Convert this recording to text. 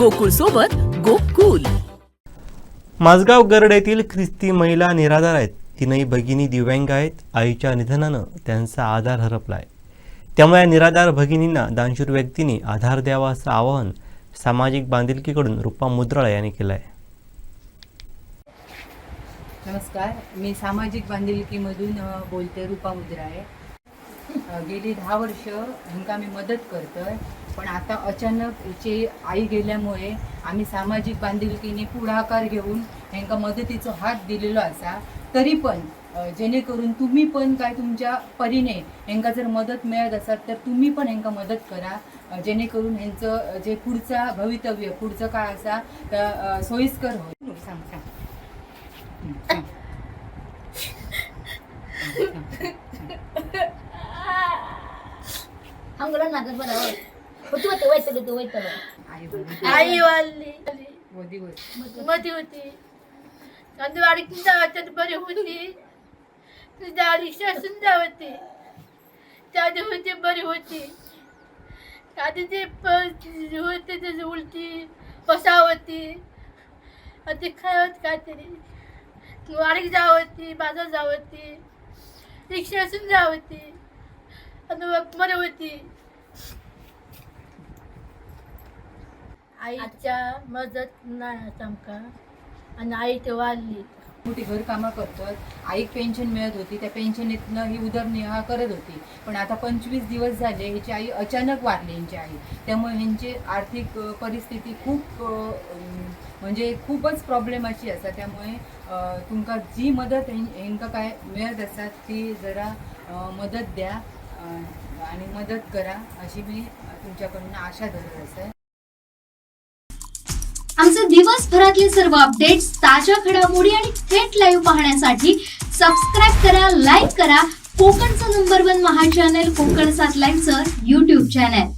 गोकुळ सोबत गोकुल. माझगाव गरड येथील ख्रिस्ती महिला निराधार आहेत. तीनही भगिनी दिव्यांग आहेत. आईच्या निधनानं त्यांचा आधार हरपलाय. त्यामुळे निराधार भगिनींना दानशूर व्यक्तींनी आधार द्यावा असं आवाहन सामाजिक बांधिलकीकडून रूपा मुद्राळे यांनी केलं आहे. नमस्कार, मी सामाजिक बांधिलकीमधून बोलते, रूपा मुद्राळे. गेली 10 वर्ष ह्यांका आम्ही मदत करतोय, पण आता अचानक हिची आई गेल्यामुळे आम्ही सामाजिक बांधिलकीने पुढाकार घेऊन ह्यांका मदतीचा हात दिलेलो असा. तरी पण जेणेकरून तुम्ही पण काय तुमच्या परीने ह्यांका जर मदत मिळत असाल तर तुम्ही पण ह्यांका मदत करा, जेणेकरून ह्यांचं जे पुढचा भवितव्य पुढचं काय असा तर सोयीस्कर होईल. सांग सांग अंगला नागत बरोबर होती होती वैतलो वैतलो आई वाली मोदी मधी होती आणि वाडीतून जावाच्यात बरी होती, तुझ्या रिक्षा असून जावती त्यादी होती बरी होती. आधी ते होते त्याची उलटी बसावती आणि ते खावत काहीतरी वाडीत जावती, बाजार जावती, रिक्षा असून जावती आणि बरी होती. आईच्या मदत नाही आमका आणि आई ते वाढली. मोठी घरकामं करतात. आईक पेन्शन मिळत होती, त्या पेन्शनीतनं ही उदरनिर्वाह करत होती. पण आता 25 दिवस झाले ह्याची आई अचानक वारली. ह्यांची आई, त्यामुळे ह्यांची आर्थिक परिस्थिती खूप म्हणजे खूपच प्रॉब्लेमाची असा. त्यामुळे तुमका जी मदत ह्यांका काय मिळत असतात ती जरा मदत द्या आणि मदत करा अशी मी तुमच्याकडून आशा धरत असते. आमचे दिवसभरातले सर्व अपडेट्स, ताज्या घडामोडी आणि थेट लाईव्ह पाहण्यासाठी सबस्क्राईब करा, लाईक करा कोकणचं नंबर 1 महा चॅनल कोकण 7 लाईव्हचं YouTube चॅनल.